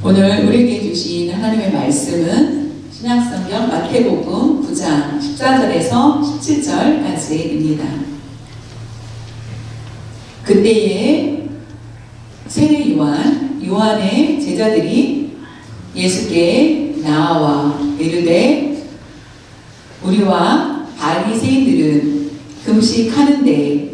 오늘 우리에게 주신 하나님의 말씀은 신약성경 마태복음 9장 14절에서 17절까지입니다. 그때에 세례 요한의 제자들이 예수께 나와 이르되 우리와 바리새인들은 금식하는데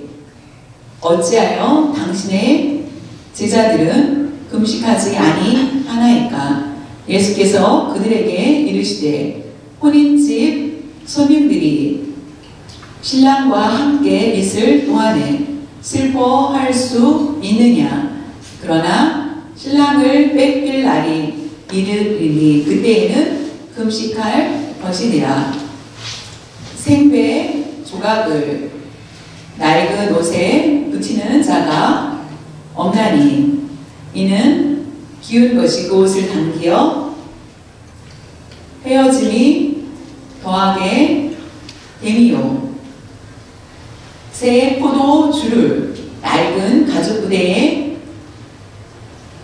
어찌하여 당신의 제자들은 금식하지 아니하나이까? 예수께서 그들에게 이르시되 혼인집 손님들이 신랑과 함께 있을 동안에 슬퍼할 수 있느냐? 그러나 신랑을 뺏길 날이 이르리니 그때에는 금식할 것이니라. 생배 조각을 낡은 옷에 붙이는 자가 없나니 이는 기운 것이 그 옷을 당기어 헤어짐이 더하게 됨이요. 새 포도주를 낡은 가죽 부대에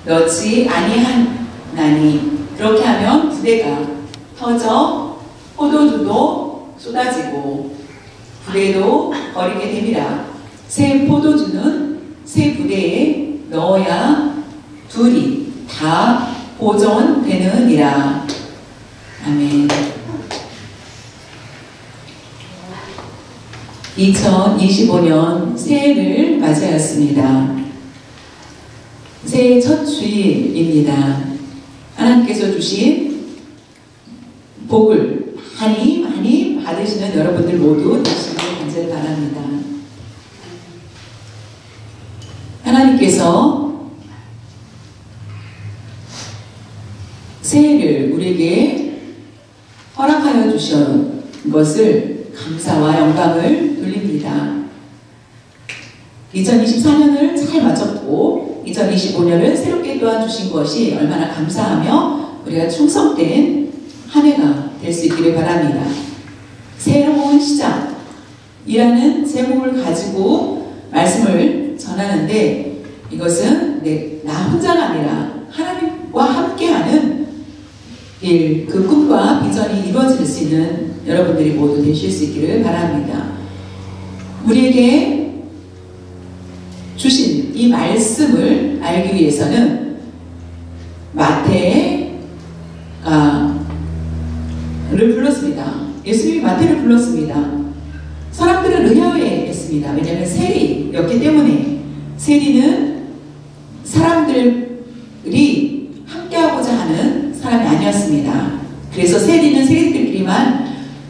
넣지 아니하나니 그렇게 하면 부대가 터져 포도주도 쏟아지고 부대도 버리게 됨이라. 새 포도주는 새 부대에 넣어야 둘이 다 보존되느니라. 아멘. 2025년 새해를 맞이하였습니다. 새해 첫 주일입니다. 하나님께서 주신 복을 많이 받으시는 여러분들 모두 되시길 간절히 바랍니다. 하나님께서 새해를 우리에게 허락하여 주신 것을 감사와 영광을 돌립니다. 2024년을 잘 마쳤고 2025년을 새롭게 또한 주신 것이 얼마나 감사하며 우리가 충성된 한 해가 될 수 있기를 바랍니다. 새로운 시작이라는 제목을 가지고 말씀을 전하는데 이것은 나 혼자가 아니라 하나님과 함께하는 일, 그 꿈과 비전이 이루어질 수 있는 여러분들이 모두 되실 수 있기를 바랍니다. 우리에게 주신 이 말씀을 알기 위해서는 마태를 불렀습니다. 예수님이 마태를 불렀습니다. 사람들은 의아해했습니다. 왜냐하면 세리였기 때문에. 세리는 사람들이 함께하고자 하는 사람이 아니었습니다. 그래서 세리는 세리들끼리만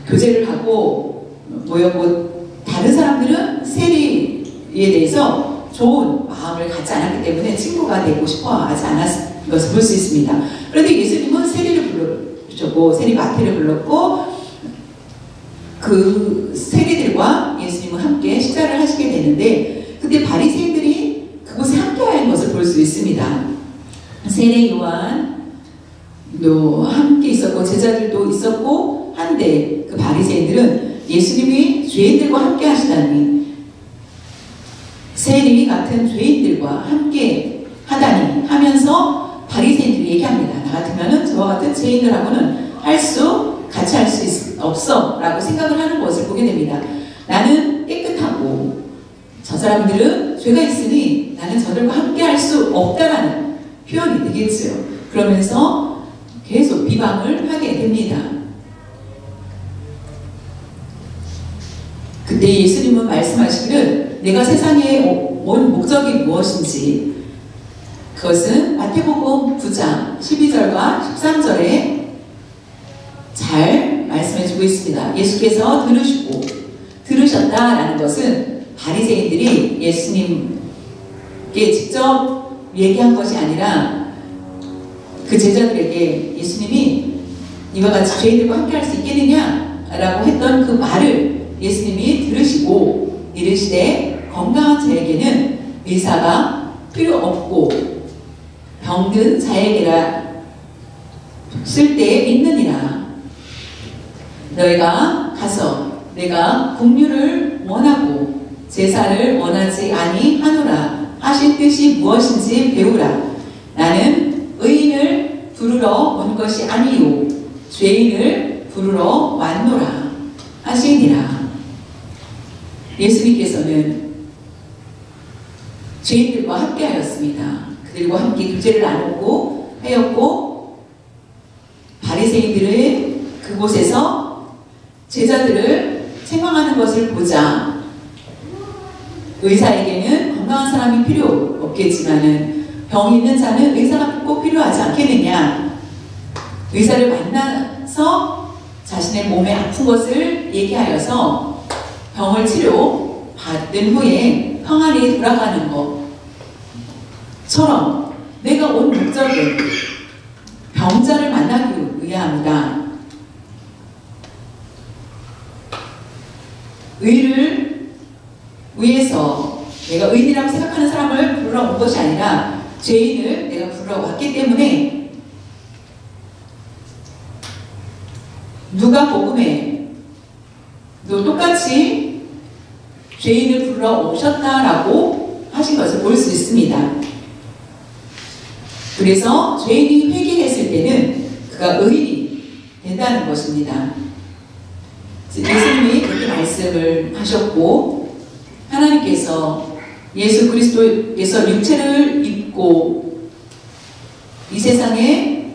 교제를 하고 모였고 다른 사람들은 세리에 대해서 좋은 마음을 갖지 않았기 때문에 친구가 되고 싶어 하지 않았던 것을 볼 수 있습니다. 그런데 예수님은 세리를 부르셨고 세리 마태를 불렀고 그 세리들과 예수님은 함께 식사를 하시게 되는데 그때 바리새인들이 그곳에 함께하는 것을 볼 수 있습니다. 세례 요한도 함께 있었고 제자들도 있었고 한데 그 바리새인들은 예수님이 죄인들과 함께 하시다니 세리 같은 죄인들과 함께 하다니 하면서 바리새인들이 얘기합니다. 나 같으면은 저와 같은 죄인들하고는 같이 할 수 없어 라고 생각을 하는 것을 보게 됩니다. 나는 깨끗하고 저 사람들은 죄가 있으니 나는 저들과 함께 할 수 없다라는 표현이 되겠죠. 그러면서 계속 비방을 하게 됩니다. 그때 예수님은 말씀하시기를 내가 세상에 온 목적이 무엇인지 그것은 마태복음 9장 12절과 13절에 잘 말씀해주고 있습니다. 예수께서 들으셨다라는 것은 바리새인들이 예수님께 직접 얘기한 것이 아니라 그 제자들에게 예수님이 이와 같이 죄인들과 함께 할 수 있겠느냐 라고 했던 그 말을 예수님이 들으시고 이르시되 건강한 자에게는 의사가 필요 없고 병든 자에게라 쓸때에 있느니라. 너희가 가서 내가 긍휼을 원하고 제사를 원하지 아니하노라 하신 뜻이 무엇인지 배우라. 나는 의인을 부르러 온 것이 아니요 죄인을 부르러 왔노라 하시니라. 예수님께서는 죄인들과 함께 하였습니다. 그들과 함께 교제를 나누고 하였고, 바리새인들은 그곳에서 제자들을 책망하는 것을 보자 의사에게는 건강한 사람이 필요 없겠지만은 병 있는 자는 의사가 꼭 필요하지 않겠느냐. 의사를 만나서 자신의 몸에 아픈 것을 얘기하여서 병을 치료 받은 후에 평안히 돌아가는 것처럼 내가 온 목적은 병자를 만나기 위함이다. 의를 위해서 내가 의인이라고 생각하는 사람을 부르러 온 것이 아니라 죄인을 내가 부르러 왔기 때문에 누가복음에도 똑같이 죄인을 부르러 오셨다라고 하신 것을 볼 수 있습니다. 그래서 죄인이 회개했을 때는 그가 의인이 된다는 것입니다. 예수님이 그렇게 말씀을 하셨고, 하나님께서 예수 그리스도께서 육체를 입고 이 세상에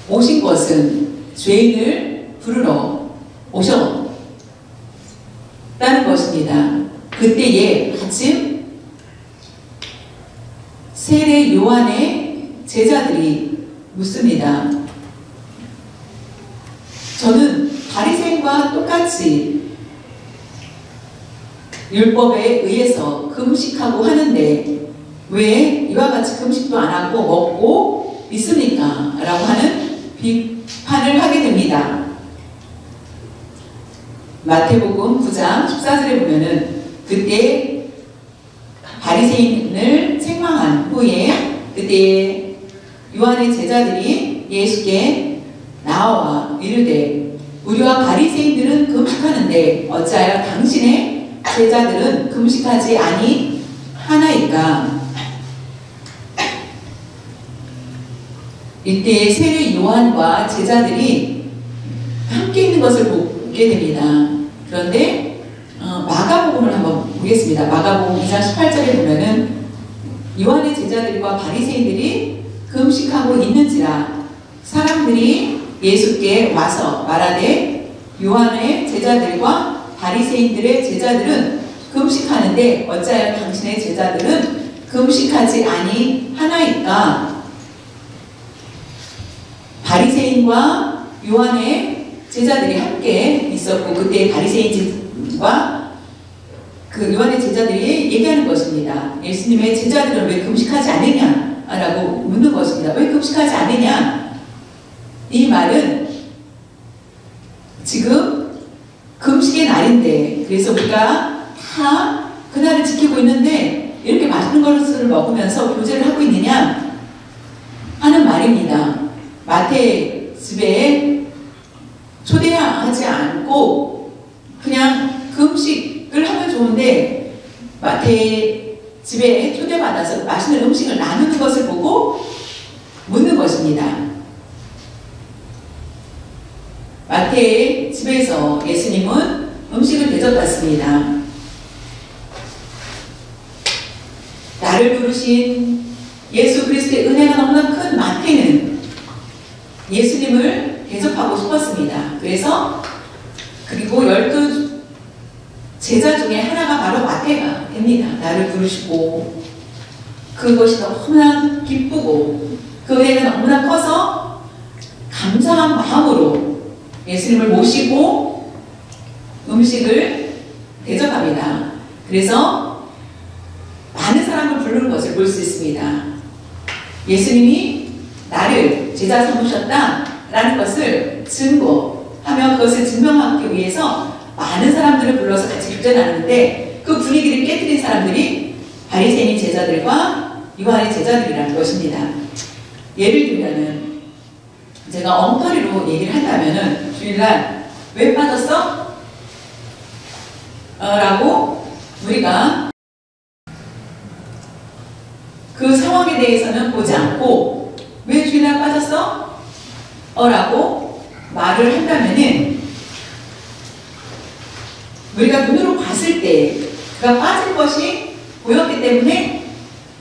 오신 것은 죄인을 부르러 오셨다는 것입니다. 그때에 마침 세례 요한의 제자들이 묻습니다. 저는 바리새인과 똑같이 율법에 의해서 금식하고 하는데 왜 이와 같이 금식도 안 하고 먹고 있습니까? 라고 하는 비판을 하게 됩니다. 마태복음 9장 14절에 보면은 그때 바리새인을 책망한 후에 그때 요한의 제자들이 예수께 나와 이르되 우리와 바리새인들은 금식하는데 어찌하여 당신의 제자들은 금식하지 아니하나이까. 이때 세례 요한과 제자들이 함께 있는 것을 보게 됩니다. 그런데 마가복음을 한번 보겠습니다. 마가복음 2장 18절에 보면은 요한의 제자들과 바리새인들이 금식하고 있는지라 사람들이 예수께 와서 말하되 요한의 제자들과 바리새인들의 제자들은 금식하는데 어찌하여 당신의 제자들은 금식하지 아니하나이까. 바리새인과 요한의 제자들이 함께 있었고 그때 바리새인과 그 요한의 제자들이 얘기하는 것입니다. 예수님의 제자들은 왜 금식하지 않느냐라고 묻는 것입니다. 왜 금식하지 않느냐? 이 말은 지금 금식의 날인데 그래서 우리가 다 그날을 지키고 있는데 이렇게 맛있는 것을 먹으면서 교제를 하고 있느냐 하는 말입니다. 마태 집에 초대하지 않고 그냥 금식을 하면 좋은데 마태 집에 초대받아서 맛있는 음식을 나누는 것을 보고 묻는 것입니다. 마태의 집에서 예수님은 음식을 대접받습니다. 나를 부르신 예수 그리스도의 은혜가 너무나 큰 마태는 예수님을 대접하고 싶었습니다. 그래서 그리고 12 제자 중에 하나가 바로 마태가 됩니다. 나를 부르시고 그것이 너무나 기쁘고 그 은혜가 너무나 커서 감사한 마음으로 예수님을 모시고 음식을 대접합니다. 그래서 많은 사람을 부르는 것을 볼 수 있습니다. 예수님이 나를 제자 삼으셨다라는 것을 증거하며 그것을 증명하기 위해서 많은 사람들을 불러서 같이 교제 나누는데 그 분위기를 깨뜨린 사람들이 바리새인 제자들과 요한의 제자들이라는 것입니다. 예를 들면은 제가 엉터리로 얘기를 한다면은 주일날 왜 빠졌어? 라고 우리가 그 상황에 대해서는 보지 않고 왜 주일날 빠졌어? 라고 말을 한다면은 우리가 눈으로 봤을 때 그가 빠진 것이 보였기 때문에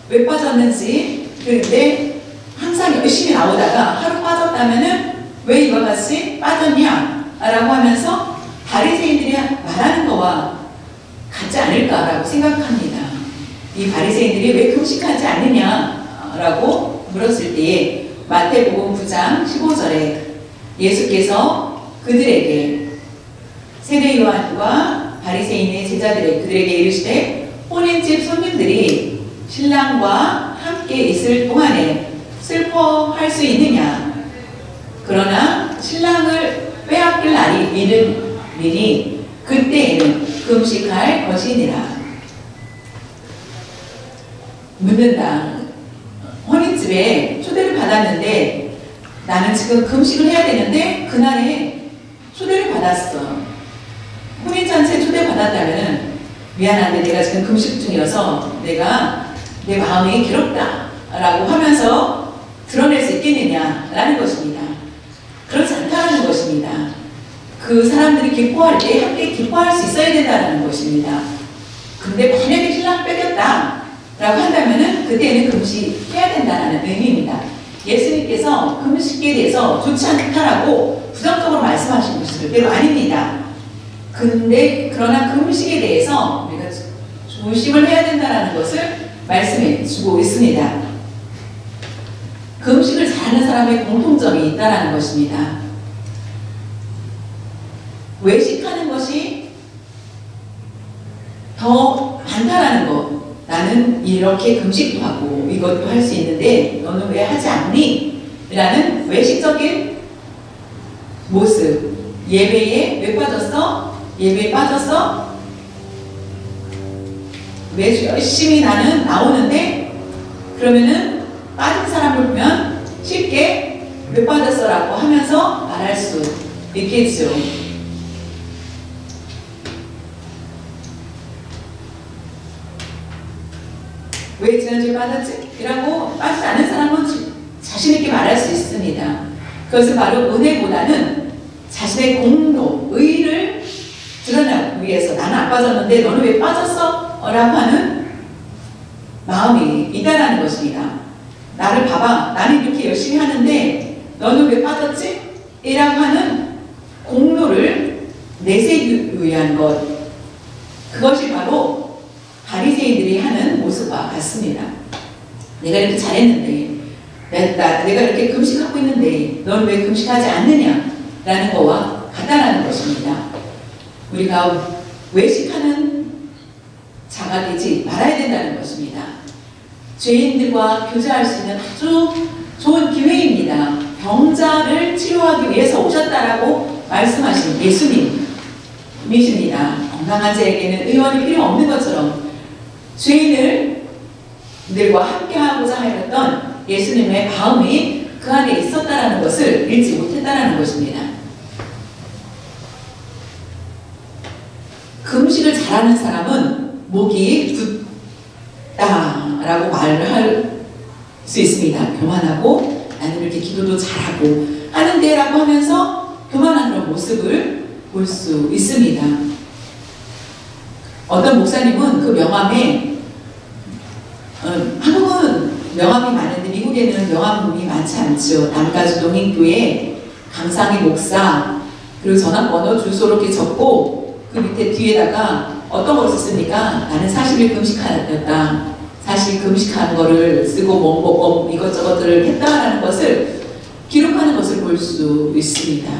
왜 빠졌는지, 그런데 항상 열심히 나오다가 하루 빠졌다면은 왜 이와 같이 빠졌냐? 라고 하면서 바리새인들이 말하는 거와 같지 않을까라고 생각합니다. 이 바리새인들이 왜 금식하지 않느냐라고 물었을 때에 마태복음 9장 15절에 예수께서 그들에게, 세례 요한과 바리새인의 제자들에게 그들에게 이르시되 혼인집 손님들이 신랑과 함께 있을 동안에 슬퍼할 수 있느냐? 그러나 신랑을 빼앗길 날이 이르리니 그때에는 금식할 것이니라. 묻는다. 혼인집에 초대를 받았는데 나는 지금 금식을 해야 되는데 그날에 초대를 받았어. 혼인잔치에 초대받았다면 미안한데 내가 지금 금식 중이어서 내가 내 마음이 괴롭다 라고 하면서 드러낼 수 있겠느냐 라는 것입니다. 그렇지 않다는 것입니다. 그 사람들이 기뻐할 때 함께 기뻐할 수 있어야 된다는 것입니다. 근데 만약에 신랑 뺏겼다 라고 한다면 그때는 금식해야 된다는 의미입니다. 예수님께서 금식에 대해서 좋지 않다라고 부정적으로 말씀하신 것이 절대로 아닙니다. 그러나 금식에 대해서 우리가 조심을 해야 된다는 것을 말씀해 주고 있습니다. 금식을 잘하는 사람의 공통점이 있다는 것입니다. 외식하는 것이 더 많다라는 것. 나는 이렇게 금식도 하고 이것도 할 수 있는데 너는 왜 하지 않니? 라는 외식적인 모습. 예배에 왜 빠졌어? 예배에 빠졌어? 매주 열심히 나는 나오는데 그러면은 빠진 사람을 보면 쉽게 왜 빠졌어? 라고 하면서 말할 수 있겠죠. 왜 지난주에 빠졌지? 이라고 빠지지 않은 사람은 자신있게 말할 수 있습니다. 그것은 바로 은혜보다는 자신의 공로, 의의를 드러나기 위해서 나는 안 빠졌는데 너는 왜 빠졌어? 라고 하는 마음이 있다는 것입니다. 나를 봐봐. 나는 이렇게 열심히 하는데 너는 왜 빠졌지? 이라고 하는 공로를 내세우기 위한 것. 그것이 바로 바리새인들이 하는 모습과 같습니다. 내가 이렇게 잘했는데, 내가 이렇게 금식하고 있는데 넌 왜 금식하지 않느냐? 라는 거와 같다라는 것입니다. 우리가 외식하는 자가 되지 말아야 된다는 것입니다. 죄인들과 교제할 수 있는 아주 좋은 기회입니다. 병자를 치료하기 위해서 오셨다라고 말씀하신 예수님이십니다. 건강한 자에게는 의원이 필요 없는 것처럼 죄인들과 함께하고자 하였던 예수님의 마음이 그 안에 있었다라는 것을 잃지 못했다라는 것입니다. 금식을 잘하는 사람은 목이 굳다라고 말을 할 수 있습니다. 교만하고 나는 이렇게 기도도 잘하고 하는데 라고 하면서 교만한 그런 모습을 볼 수 있습니다. 어떤 목사님은 그 명함에 한국은 명함이 많은데 미국에는 명함이 많지 않죠. 남가주 동인교회 강상희 목사, 그리고 전화번호 주소 이렇게 적고 그 밑에 뒤에다가 어떤 걸 썼습니까? 나는 40일 금식하였다. 40일 금식하는 거를 쓰고 이것저것들을 했다라는 것을 기록하는 것을 볼 수 있습니다.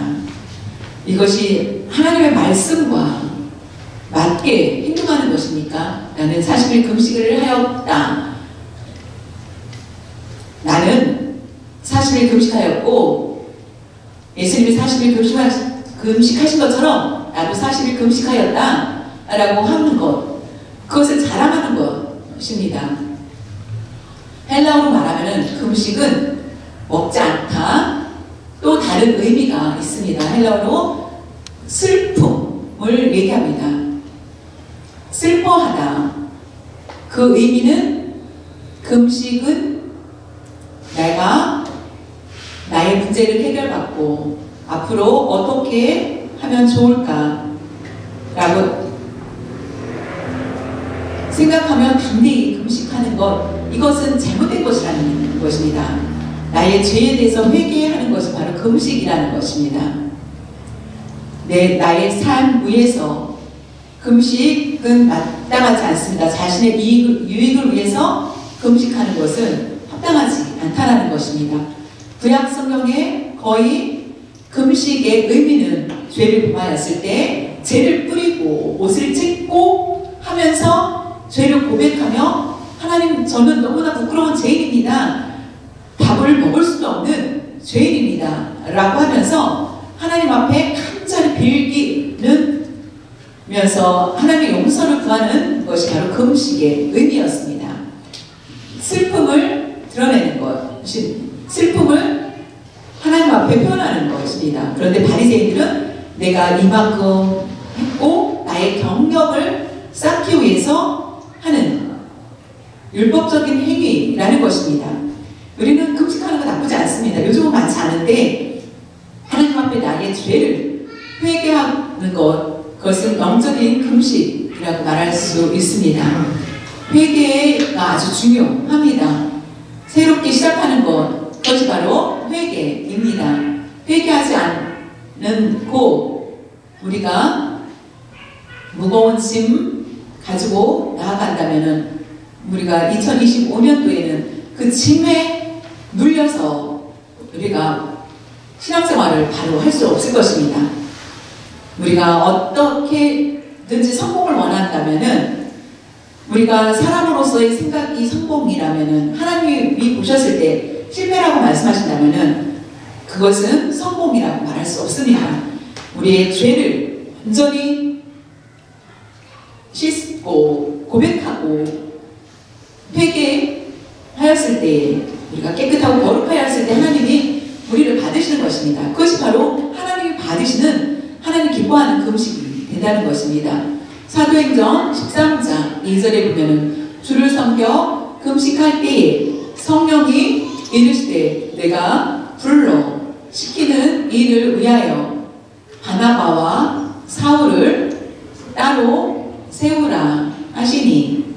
이것이 하나님의 말씀과 맞게 행동하는 것입니까? 나는 40일 금식을 하였다. 나는 40일 금식하였고 예수님이 40일 금식하신 것처럼 나도 40일 금식하였다 라고 하는 것, 그것을 자랑하는 것입니다. 헬라어로 말하면 금식은 먹지 않다, 또 다른 의미가 있습니다. 헬라어로 슬픔을 얘기합니다. 슬퍼하다. 그 의미는 금식은 내가 나의 문제를 해결받고 앞으로 어떻게 하면 좋을까 라고 생각하면 단디 금식하는 것, 이것은 잘못된 것이라는 것입니다. 나의 죄에 대해서 회개하는 것이 바로 금식이라는 것입니다. 나의 삶 위해서 금식은 마땅하지 않습니다. 자신의 유익을 위해서 금식하는 것은 합당하지 않다는 것입니다. 구약 성경에 거의 금식의 의미는 죄를 범하였을 때 죄를 뿌리고 옷을 찢고 하면서 죄를 고백하며 하나님, 저는 너무나 부끄러운 죄인입니다. 밥을 먹을 수도 없는 죄인입니다 라고 하면서 하나님 앞에 간절히 빌기면서 하나님의 용서를 구하는 것이 바로 금식의 의미였습니다. 슬픔을 드러내는 것, 슬픔을 하나님 앞에 표현하는 것입니다. 그런데 바리새인들은 내가 이만큼 했고 나의 경력을 쌓기 위해서 하는 율법적인 행위라는 것입니다. 우리는 금식하는 거 나쁘지 않습니다. 요즘은 많지 않은데 하나님 앞에 나의 죄를 회개하는 것, 그것은 영적인 금식이라고 말할 수 있습니다. 회개가 아주 중요합니다. 새롭게 시작하는 것, 그것이 바로 회개입니다. 회개하지 않고 우리가 무거운 짐 가지고 나아간다면 우리가 2025년도에는 그 짐에 눌려서 우리가 신앙생활을 바로 할 수 없을 것입니다. 우리가 어떻게든지 성공을 원한다면은 우리가 사람으로서의 생각이 성공이라면은 하나님이 보셨을 때 실패라고 말씀하신다면은 그것은 성공이라고 말할 수 없습니다. 우리의 죄를 완전히 씻고 고백하고 회개하였을 때, 우리가 깨끗하고 거룩하였을 때 하나님이 우리를 받으시는 것입니다. 그것이 바로 하나님이 받으시는, 하나님 기뻐하는 금식이 된다는 것입니다. 사도행전 13장 2절에 보면은 주를 섬겨 금식할 때에 성령이 이르시되 내가 불러 시키는 일을 위하여 바나바와 사울을 따로 세우라 하시니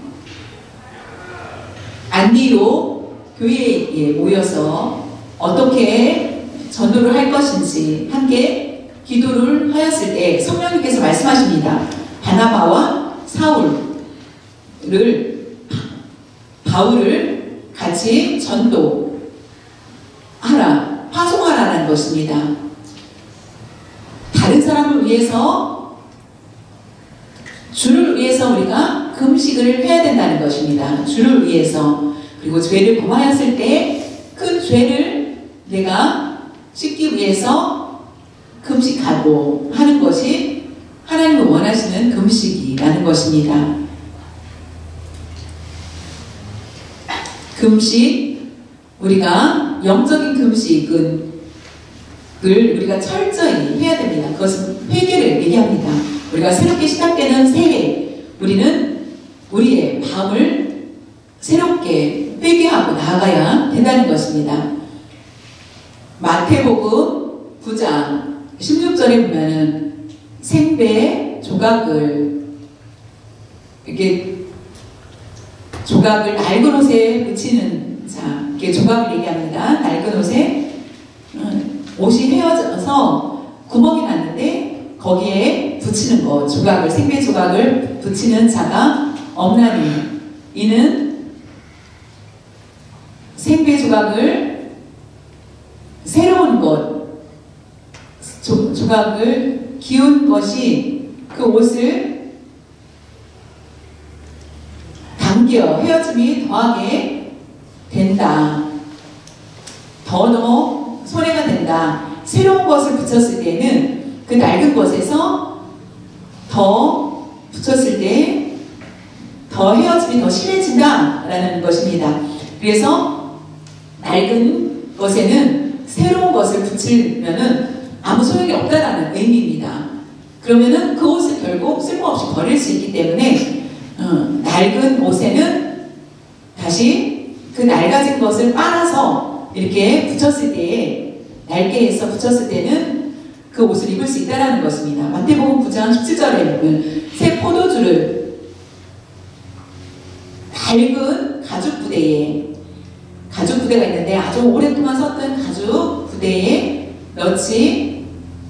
안디로 교회에 모여서 어떻게 전도를 할 것인지 함께 기도를 하였을 때 성령님께서 말씀하십니다. 바나바와 바울을 같이 전도하라, 파송하라는 것입니다. 다른 사람을 위해서, 주를 위해서 우리가 금식을 해야 된다는 것입니다. 주를 위해서. 그리고 죄를 범하였을 때 그 죄를 내가 씻기 위해서 금식하고 하는 것이 하나님이 원하시는 금식이라는 것입니다. 금식, 우리가 영적인 금식은 우리가 철저히 해야 됩니다. 그것은 회개를 얘기합니다. 우리가 새롭게 시작되는 새해, 우리는 우리의 마음을 새롭게 회개하고 나아가야 된다는 것입니다. 마태복음 9장 16절에 보면은 생배 조각을, 이렇게 조각을 낡은 옷에 붙이는 자, 이렇게 조각을 얘기합니다. 낡은 옷에 옷이 헤어져서 구멍이 났는데 거기에 붙이는 것, 조각을, 생배 조각을 붙이는 자가 없나니 이는 생배 조각을 새로운 것, 조각을 기운 것이 그 옷을 당겨 헤어짐이 더하게 된다. 더 손해가 된다. 새로운 것을 붙였을 때는 그 낡은 것에서 더 붙였을 때 더 헤어짐이 더 심해진다라는 것입니다. 그래서 낡은 것에는 새로운 것을 붙이면은 아무 소용이 없다라는 의미입니다. 그러면은 그 옷을 결국 쓸모없이 버릴 수 있기 때문에 낡은 옷에는 다시 그 낡아진 것을 빨아서 이렇게 붙였을 때에 날개에서 붙였을 때는 그 옷을 입을 수 있다는 것입니다. 마태복음 9장 17절에 보면 새 포도주를 낡은 가죽 부대가 있는데 아주 오랫동안 썼던 가죽 부대에 넣지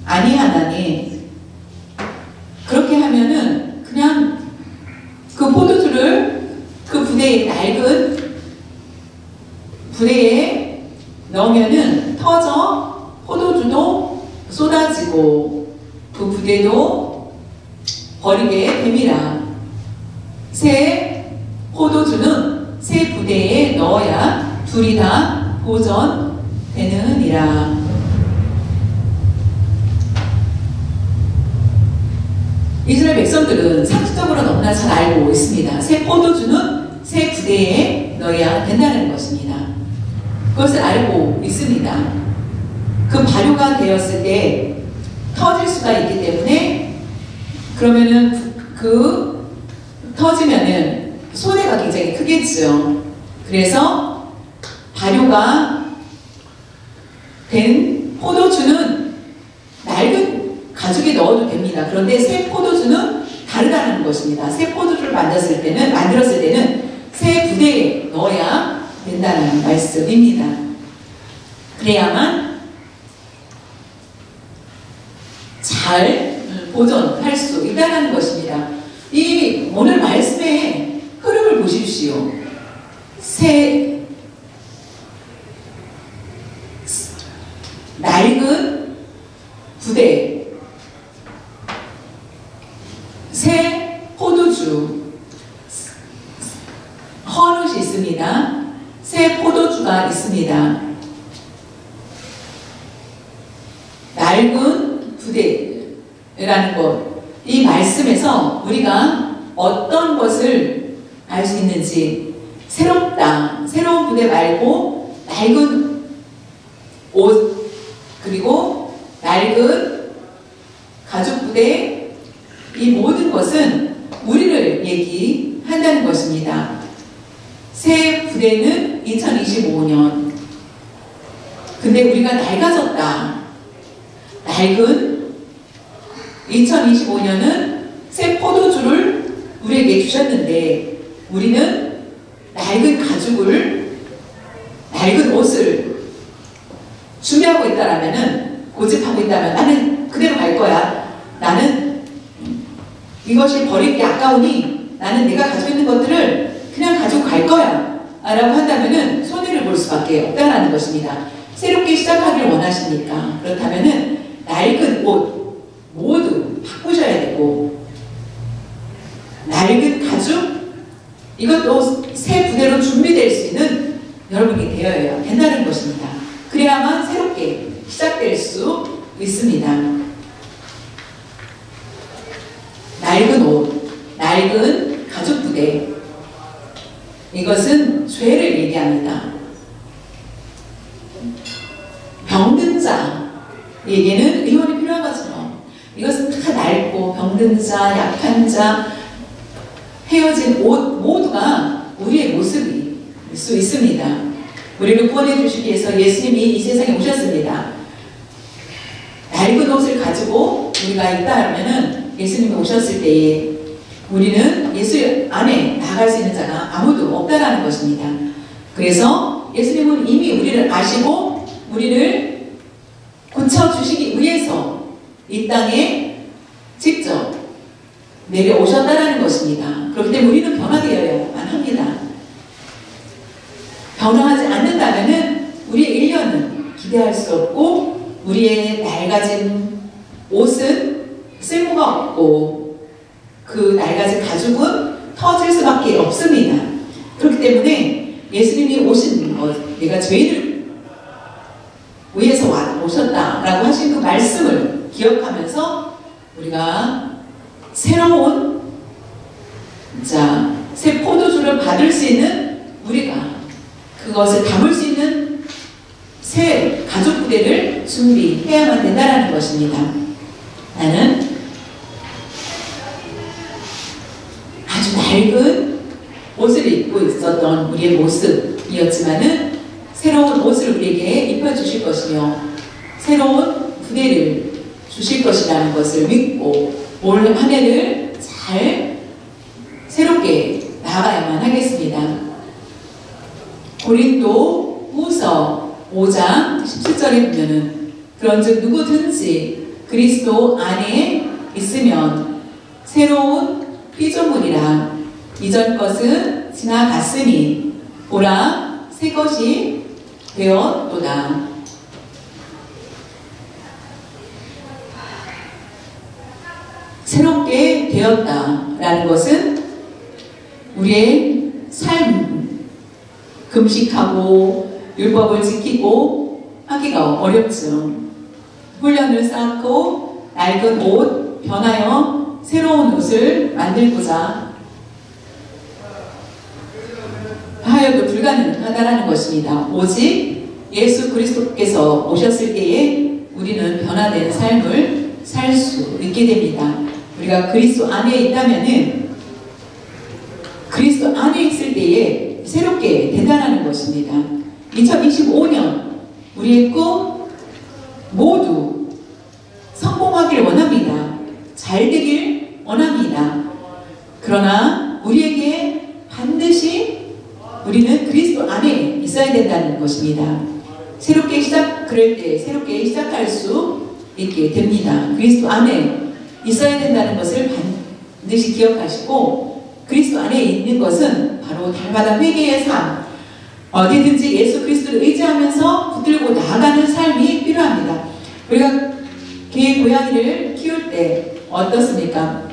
아니하나니, 그렇게 하면은 그냥 그 포도주를 그 부대에, 낡은 부대에 넣으면은 터져 포도주도 쏟아지고 그 부대도 버리게 됩니다. 새 포도주는 새 부대에 넣어야 둘이 다 보존되느니라. 이스라엘 백성들은 상식적으로 너무나 잘 알고 있습니다. 새 포도주는 새 부대에 넣어야 된다는 것입니다. 그것을 알고 있습니다. 그 발효가 되었을 때 터질 수가 있기 때문에, 그러면은 터지면은 손해가 굉장히 크겠죠. 그래서 발효가 된 포도주는 낡은 가죽에 넣어도 됩니다. 그런데 새 포도주는 다르다는 것입니다. 새 포도주를 만들었을 때는 새 부대에 넣어야 된다는 말씀입니다. 그래야만 잘 보존할 수 있다는 것입니다. 이 오늘 말씀의 흐름을 보십시오. 낡은 부대, 새 포도주, 헌옷이 있습니다. 새 포도주가 있습니다. 낡은 부대라는 것, 이 말씀에서 우리가 어떤 것을 알 수 있는지, 새로운 부대 말고 낡은 옷, 그리고 낡은 가죽 부대, 이 모든 것은 우리를 얘기한다는 것입니다. 새 부대는 2025년. 근데 우리가 낡아졌다. 낡은 2025년은 새 포도주를 우리에게 주셨는데, 우리는 낡은 가죽을, 낡은 옷을 준비하고 있다라면은, 고집하고 있다면 나는 그대로 갈 거야. 나는 이것이 버리기 아까우니 나는 내가 가지고 있는 것들을 그냥 가지고 갈 거야 라고 한다면은 손해를 볼 수밖에 없다는 것입니다. 새롭게 시작하기를 원하십니까? 그렇다면은 낡은 옷 모두 바꾸셔야 되고, 낡은 가죽, 이것도 새 부대로 준비될 수 있는 여러분이 되어야 된다는 것입니다. 그래야만 새롭게 시작될 수 있습니다. 낡은 옷, 낡은 가죽 부대, 이것은 죄를 얘기합니다. 병든 자에게는 의원이 필요한 것처럼 이것은 다 낡고 병든 자, 약한 자, 헤어진 옷 모두가 우리의 모습일 수 있습니다. 우리를 구원해 주시기 위해서 예수님이 이 세상에 오셨습니다. 낡은 옷을 가지고 우리가 있다면은 예수님이 오셨을 때에 우리는 예수 안에 나아갈 수 있는 자가 아무도 없다라는 것입니다. 그래서 예수님은 이미 우리를 아시고 우리를 고쳐주시기 위해서 이 땅에 직접 내려오셨다라는 것입니다. 그렇기 때문에 우리는 변화되어야만 합니다. 변화하지 않는다면 우리의 일년은 기대할 수 없고, 우리의 낡아진 옷은 쓸모가 없고, 그 낡아진 가죽은 터질 수밖에 없습니다. 그렇기 때문에 예수님이 오신 것, 내가 죄인을 위해서 오셨다라고 하신 그 말씀을 기억하면서 우리가 새로운 새 포도주를 받을 수 있는, 우리가 그것을 담을 수 있는 새 가죽 부대를 준비해야만 된다는 것입니다. 나는 아주 낡은 옷을 입고 있었던 우리의 모습이었지만은 새로운 옷을 우리에게 입혀주실 것이며, 새로운 부대를 주실 것이라는 것을 믿고 올 한 해를 잘 새롭게 나아가야만 하겠습니다. 고린도 후서 5장 17절에 보면은 그런즉 누구든지 그리스도 안에 있으면 새로운 피조물이라 이전 것은 지나갔으니 보라 새 것이 되었도다. 새롭게 되었다라는 것은 우리의 삶, 금식하고 율법을 지키고 하기가 어렵죠. 훈련을 쌓고 낡은 옷 변하여 새로운 옷을 만들고자 하여도 불가능하다라는 것입니다. 오직 예수 그리스도께서 오셨을 때에 우리는 변화된 삶을 살 수 있게 됩니다. 우리가 그리스도 안에 있다면은 그리스도 안에 있을 때에 새롭게 된다는 것입니다. 2025년 우리의 꿈 모두 성공하기를 원합니다. 잘 되길 원합니다. 그러나 우리에게 반드시 우리는 그리스도 안에 있어야 된다는 것입니다. 그럴 때 새롭게 시작할 수 있게 됩니다. 그리스도 안에 있어야 된다는 것을 반드시 기억하시고 그리스도 안에 있는 것은 바로 달마다 회개의 삶, 어디든지 예수 그리스도를 의지하면서 붙들고 나아가는 삶이 필요합니다. 우리가 개 고양이를 키울 때 어떻습니까?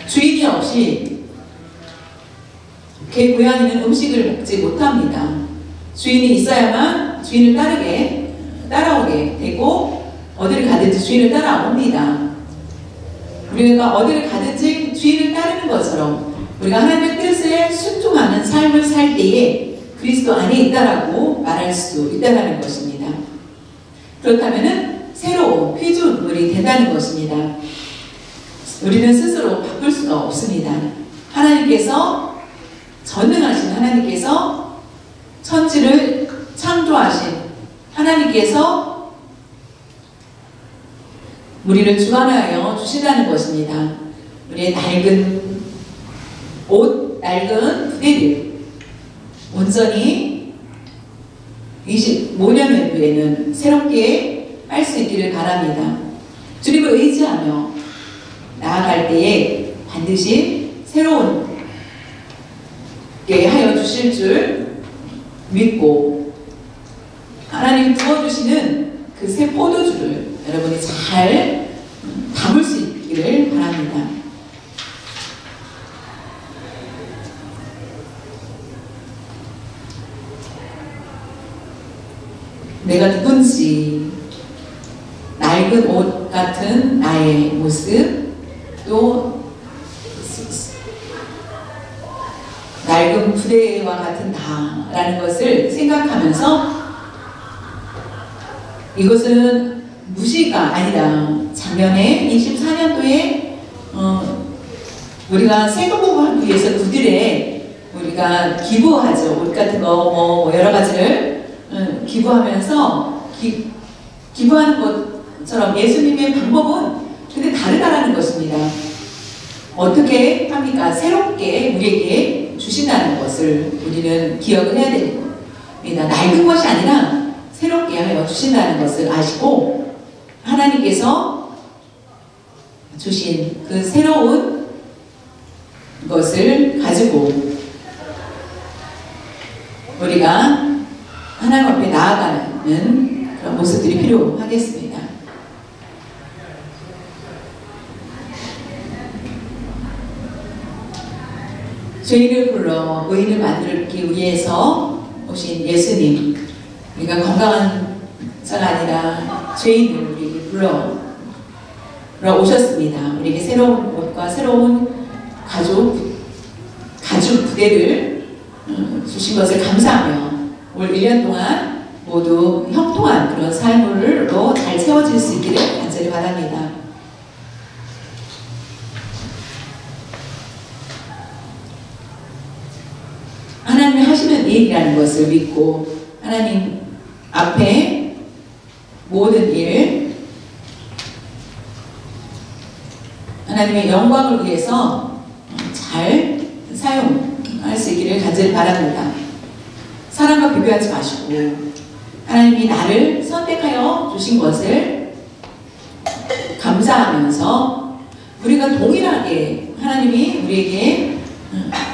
주인이 없이 개 고양이는 음식을 먹지 못합니다. 주인이 있어야만 주인을 따라오게 되고 어디를 가든지 주인을 따라옵니다. 우리가 어디를 가든지 주인을 따르는 것처럼 우리가 하나님의 뜻에 순종하는 삶을 살 때에 그리스도 안에 있다라고 말할 수 있다는 것입니다. 그렇다면 새로운 피조물이 된다는 것입니다. 우리는 스스로 바꿀 수가 없습니다. 하나님께서 전능하신 하나님께서 천지를 창조하신 하나님께서 우리를 주관하여 주신다는 것입니다. 우리의 낡은 옷, 낡은 부대를 온전히 25년 후에는 새롭게 빨 수 있기를 바랍니다. 주님을 의지하며 나아갈 때에 반드시 새로운 게 하여 주실 줄 믿고 하나님 부어주시는 그 새 포도주를 여러분이 잘 담을 수 있기를 바랍니다. 내가 누군지 낡은 옷 같은 나의 모습 또 낡은 부대와 같은 나라는 것을 생각하면서 이것은 무시가 아니라 작년에 24년도에 우리가 세금보고하기 위해서 그들의 우리가 기부하죠. 옷 같은 거 뭐 여러 가지를 기부하면서 기부하는 것처럼 예수님의 방법은 근데 다르다라는 것입니다. 어떻게 합니까? 새롭게 우리에게 주신다는 것을 우리는 기억을 해야 됩니다. 낡은 것이 아니라 새롭게 하여 주신다는 것을 아시고 하나님께서 주신 그 새로운 것을 가지고 우리가 하나님 앞에 나아가는 그런 모습들이 필요하겠습니다. 죄인을 불러 의인을 만들기 위해서 오신 예수님, 우리가 건강한 자가 아니라 죄인을 우리에게 불러 오셨습니다. 우리에게 새로운 옷과 새로운 가죽 부대를 주신 것을 감사하며 올 1년 동안 모두 형통한 그런 삶으로 잘 채워질 수 있기를 간절히 바랍니다. 하나님이 하시는 일이라는 것을 믿고 하나님 앞에 모든 일 하나님의 영광을 위해서 잘 사용할 수 있기를 간절히 바랍니다. 사람과 비교하지 마시고 하나님이 나를 선택하여 주신 것을 감사하면서 우리가 동일하게 하나님이 우리에게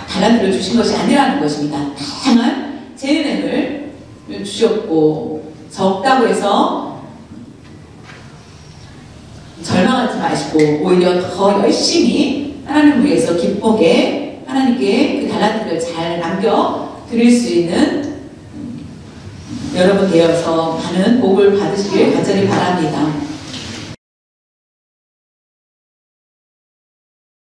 달란트를 주신 것이 아니라는 것입니다. 다양한 재능을 주셨고 적다고 해서 절망하지 마시고 오히려 더 열심히 하나님을 위해서 기쁘게 하나님께 그 달란트를 잘 남겨 드릴 수 있는 여러분 되어서 많은 복을 받으시길 간절히 바랍니다.